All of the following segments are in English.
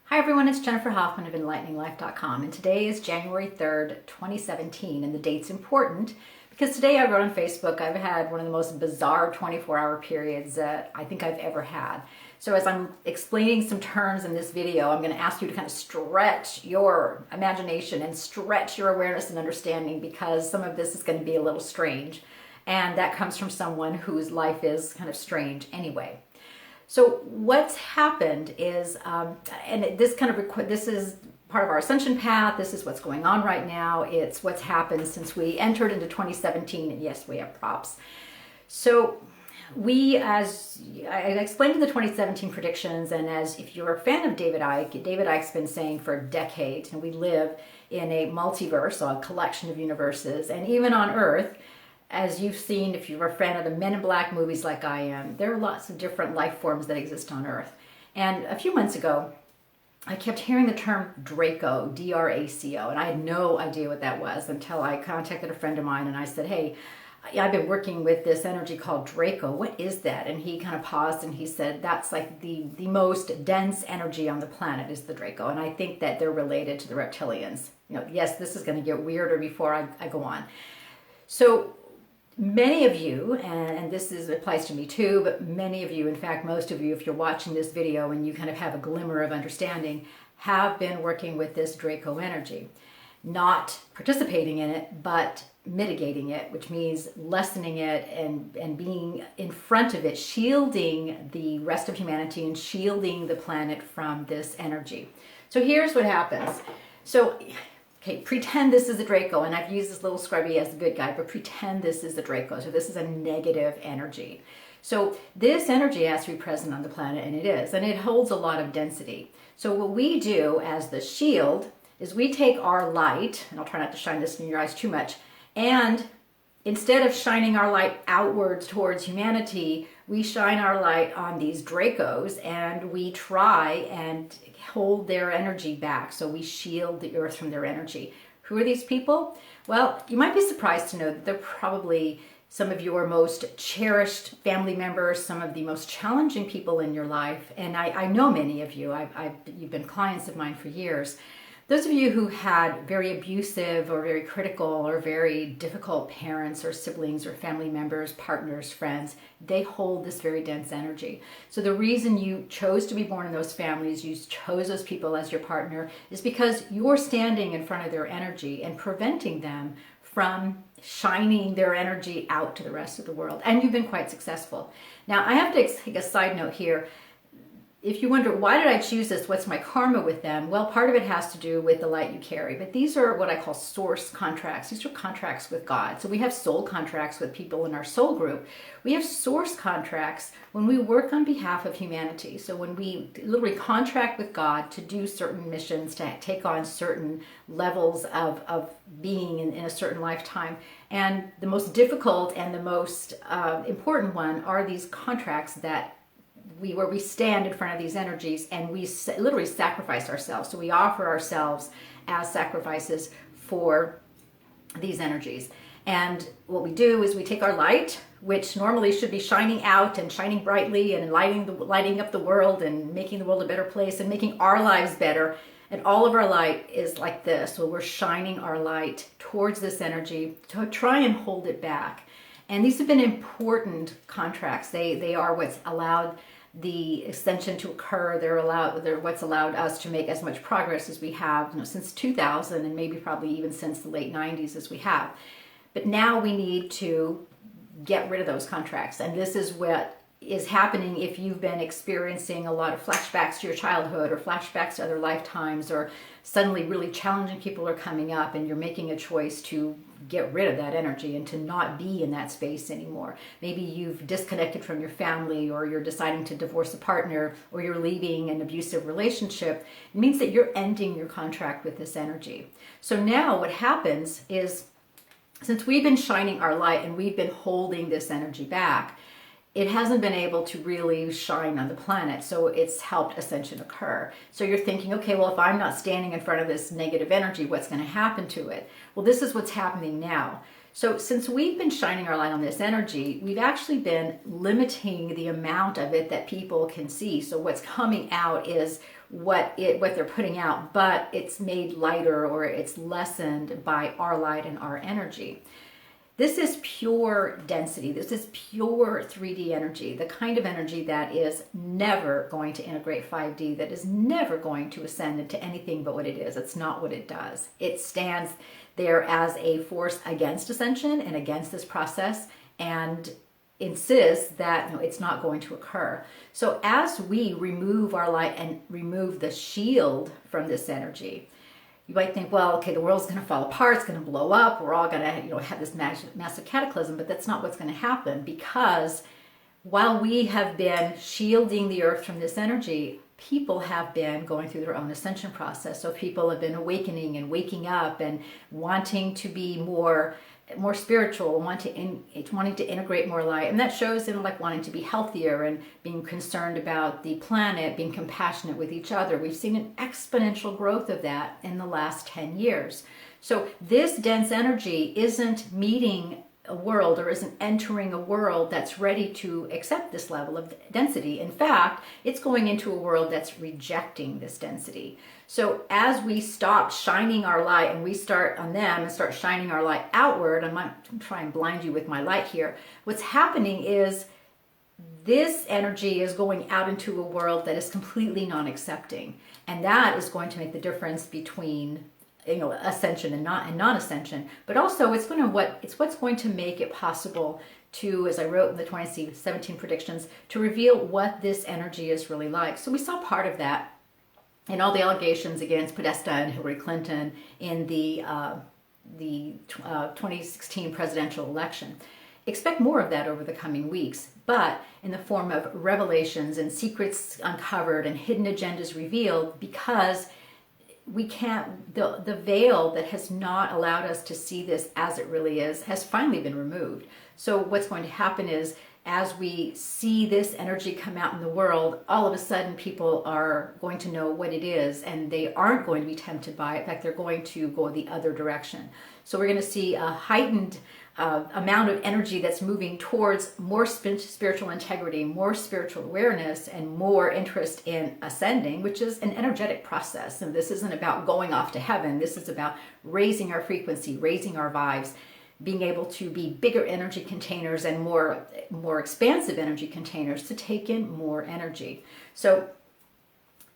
Hi everyone, it's Jennifer Hoffman of EnlighteningLife.com, and today is January 3rd, 2017, and the date's important because today I wrote on Facebook I've had one of the most bizarre 24-hour periods that I think I've ever had. So as I'm explaining some terms in this video, I'm going to ask you to kind of stretch your imagination and stretch your awareness and understanding because some of this is going to be a little strange, and that comes from someone whose life is kind of strange anyway. So what's happened is, and this is part of our ascension path. This is what's going on right now. It's what's happened since we entered into 2017. And yes, we have props. So as I explained in the 2017 predictions, and as if you're a fan of David Icke's been saying for decades, and we live in a multiverse, so a collection of universes, and even on Earth, as you've seen, if you're a fan of the Men in Black movies like I am, there are lots of different life forms that exist on Earth. And a few months ago, I kept hearing the term Draco, D-R-A-C-O, and I had no idea what that was until I contacted a friend of mine and I said, hey, I've been working with this energy called Draco. What is that? And he kind of paused and he said, that's like the most dense energy on the planet is the Draco. And I think that they're related to the reptilians. Yes, this is going to get weirder before I go on. So many of you, and this applies to me too, but many of you, in fact, most of you, if you're watching this video and you kind of have a glimmer of understanding, have been working with this Draco energy. Not participating in it, but mitigating it, which means lessening it and being in front of it, shielding the rest of humanity and shielding the planet from this energy. So here's what happens. Okay, pretend this is a Draco, and I've used this little scrubby as the good guy, but pretend this is the Draco. So this is a negative energy. So this energy has to be present on the planet, and it is, and it holds a lot of density. So what we do as the shield is we take our light, and I'll try not to shine this in your eyes too much, and instead of shining our light outwards towards humanity, we shine our light on these Dracos, and we try and hold their energy back. So we shield the earth from their energy. Who are these people? Well, you might be surprised to know that they're probably some of your most cherished family members, some of the most challenging people in your life. And I know many of you. You've been clients of mine for years. Those of you who had very abusive or very critical or very difficult parents or siblings or family members, partners, friends, they hold this very dense energy. So the reason you chose to be born in those families, you chose those people as your partner, is because you're standing in front of their energy and preventing them from shining their energy out to the rest of the world. And you've been quite successful. Now, I have to take a side note here. If you wonder, why did I choose this? What's my karma with them? Well, part of it has to do with the light you carry. But these are what I call source contracts. These are contracts with God. So we have soul contracts with people in our soul group. We have source contracts when we work on behalf of humanity. So when we literally contract with God to do certain missions, to take on certain levels of being in a certain lifetime. And the most difficult and the most important one are these contracts where we stand in front of these energies and we literally sacrifice ourselves. So we offer ourselves as sacrifices for these energies. And what we do is we take our light, which normally should be shining out and shining brightly and lighting up the world and making the world a better place and making our lives better. And all of our light is like this. So we're shining our light towards this energy to try and hold it back. And these have been important contracts. They are what's allowed the ascension to occur. They're what's allowed us to make as much progress as we have since 2000 and maybe probably even since the late 90s as we have. But now we need to get rid of those contracts. And this is what is happening if you've been experiencing a lot of flashbacks to your childhood or flashbacks to other lifetimes, or suddenly really challenging people are coming up and you're making a choice to get rid of that energy and to not be in that space anymore. Maybe you've disconnected from your family, or you're deciding to divorce a partner, or you're leaving an abusive relationship. It means that you're ending your contract with this energy. So now what happens is, since we've been shining our light and we've been holding this energy back, it hasn't been able to really shine on the planet. So it's helped ascension occur. So you're thinking, okay, well, if I'm not standing in front of this negative energy, what's going to happen to it? Well, this is what's happening now. So since we've been shining our light on this energy, we've actually been limiting the amount of it that people can see. So what's coming out is what they're putting out, but it's made lighter or it's lessened by our light and our energy. This is pure density. This is pure 3D energy, the kind of energy that is never going to integrate 5D, that is never going to ascend into anything but what it is. It's not what it does. It stands there as a force against ascension and against this process, and insists that it's not going to occur. So as we remove our light and remove the shield from this energy, you might think, well, okay, the world's going to fall apart, it's going to blow up, we're all going to have this massive cataclysm, but that's not what's going to happen, because while we have been shielding the earth from this energy, people have been going through their own ascension process. So people have been awakening and waking up and wanting to be more spiritual, wanting to integrate more light, and that shows in like wanting to be healthier and being concerned about the planet, being compassionate with each other. We've seen an exponential growth of that in the last 10 years. So this dense energy isn't meeting a world or isn't entering a world that's ready to accept this level of density. In fact, it's going into a world that's rejecting this density. So as we stop shining our light and we start on them and start shining our light outward, I might try and blind you with my light here. What's happening is this energy is going out into a world that is completely non-accepting. And that is going to make the difference between ascension and non-ascension, but also it's what's going to make it possible to, as I wrote in the 2017 predictions, to reveal what this energy is really like. So we saw part of that in all the allegations against Podesta and Hillary Clinton in the 2016 presidential election. Expect more of that over the coming weeks, but in the form of revelations and secrets uncovered and hidden agendas revealed, because we can't, the veil that has not allowed us to see this as it really is has finally been removed. So what's going to happen is, as we see this energy come out in the world, all of a sudden people are going to know what it is, and they aren't going to be tempted by it. In fact, they're going to go the other direction. So we're going to see a heightened amount of energy that's moving towards more spiritual integrity, more spiritual awareness, and more interest in ascending, which is an energetic process. And this isn't about going off to heaven. This is about raising our frequency, raising our vibes, being able to be bigger energy containers and more expansive energy containers to take in more energy. So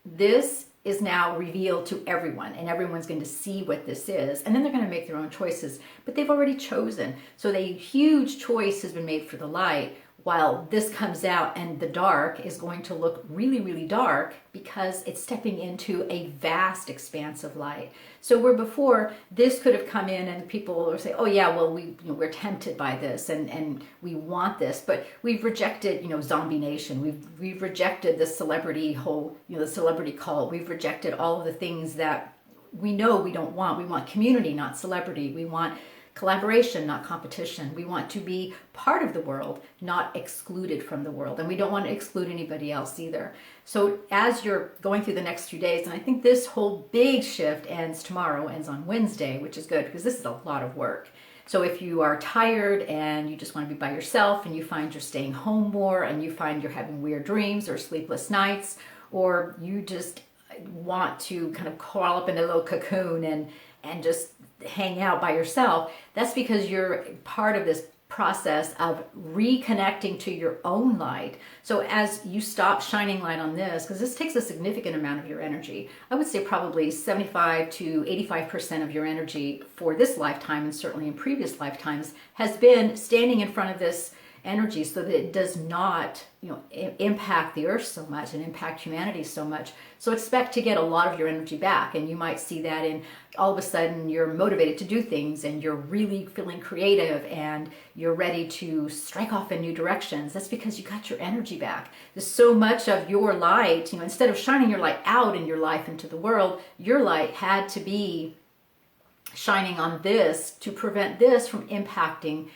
this is now revealed to everyone, and everyone's going to see what this is, and then they're going to make their own choices, but they've already chosen. So the huge choice has been made for the light, while this comes out and the dark is going to look really, really dark, because it's stepping into a vast expanse of light. So where before this could have come in and people will say, oh yeah, well we're tempted by this and we want this, but we've rejected zombie nation, we've rejected the celebrity the celebrity cult, we've rejected all of the things that we know we don't want. We want community, not celebrity. We want collaboration, not competition. We want to be part of the world, not excluded from the world. And we don't want to exclude anybody else either. So as you're going through the next few days, and I think this whole big shift ends tomorrow, ends on Wednesday, which is good because this is a lot of work. So if you are tired and you just want to be by yourself and you find you're staying home more and you find you're having weird dreams or sleepless nights, or you just want to kind of crawl up in a little cocoon and just hang out by yourself, that's because you're part of this process of reconnecting to your own light. So as you stop shining light on this, because this takes a significant amount of your energy, I would say probably 75 to 85% of your energy for this lifetime, and certainly in previous lifetimes, has been standing in front of this energy so that it does not impact the earth so much and impact humanity so much. So expect to get a lot of your energy back, and you might see that in all of a sudden you're motivated to do things and you're really feeling creative and you're ready to strike off in new directions. That's because you got your energy back. There's so much of your light, instead of shining your light out in your life into the world, your light had to be shining on this to prevent this from impacting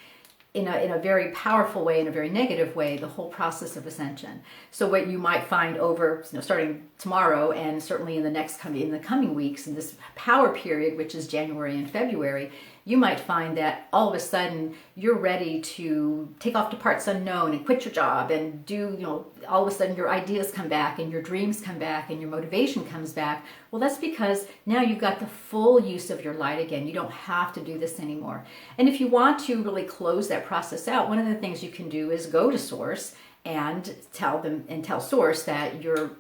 in a very powerful way, in a very negative way, the whole process of ascension. So what you might find over, starting tomorrow and certainly in the coming weeks, in this power period, which is January and February, You might find that all of a sudden you're ready to take off to parts unknown and quit your job and do, all of a sudden your ideas come back and your dreams come back and your motivation comes back. Well, that's because now you've got the full use of your light again. You don't have to do this anymore. And if you want to really close that process out, one of the things you can do is go to Source and tell Source that you're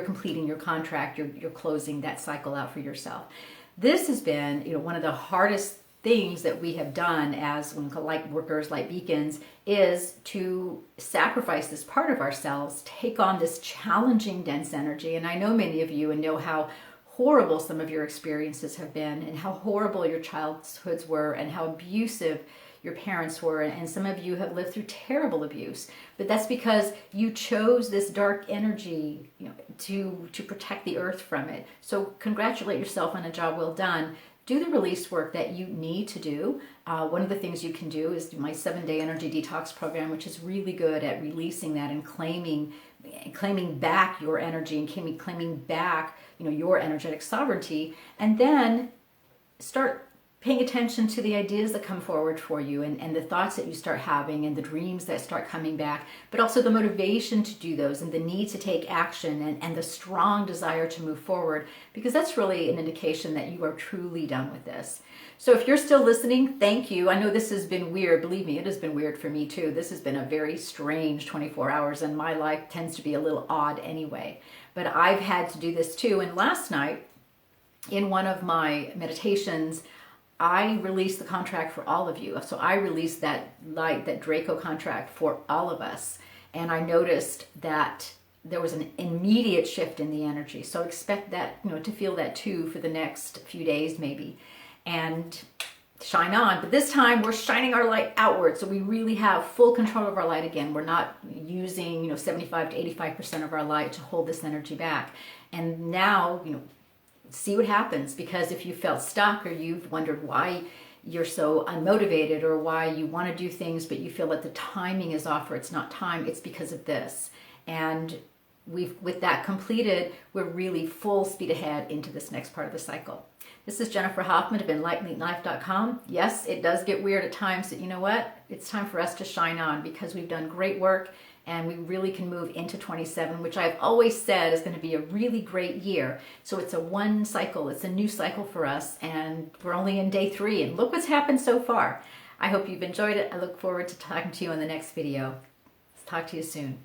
completing your contract, you're closing that cycle out for yourself. This has been, one of the hardest things that we have done as light workers, light beacons, is to sacrifice this part of ourselves, take on this challenging, dense energy. And I know many of you and know how horrible some of your experiences have been and how horrible your childhoods were and how abusive your parents were, and some of you have lived through terrible abuse. But that's because you chose this dark energy, to protect the earth from it. So congratulate yourself on a job well done. Do the release work that you need to do. One of the things you can do is do my 7-day energy detox program, which is really good at releasing that and claiming back your energy and claiming back, your energetic sovereignty, and then start paying attention to the ideas that come forward for you and the thoughts that you start having and the dreams that start coming back, but also the motivation to do those and the need to take action and the strong desire to move forward, because that's really an indication that you are truly done with this. So if you're still listening, thank you. I know this has been weird. Believe me, it has been weird for me too. This has been a very strange 24 hours, and my life tends to be a little odd anyway. But I've had to do this too. And last night, in one of my meditations, I released the contract for all of you. So I released that Draco contract for all of us. And I noticed that there was an immediate shift in the energy. So expect that, to feel that too for the next few days maybe. And shine on. But this time we're shining our light outward. So we really have full control of our light again. We're not using, 75 to 85% of our light to hold this energy back. And now, see what happens, because if you felt stuck or you've wondered why you're so unmotivated or why you want to do things but you feel that the timing is off or it's not time, it's because of this. And with that completed, we're really full speed ahead into this next part of the cycle. This is Jennifer Hoffman of EnlighteningLife.com. Yes, it does get weird at times, but you know what? It's time for us to shine on, because we've done great work and we really can move into 27, which I've always said is going to be a really great year. So it's a one cycle, it's a new cycle for us, and we're only in day 3, and look what's happened so far. I hope you've enjoyed it. I look forward to talking to you in the next video. Let's talk to you soon.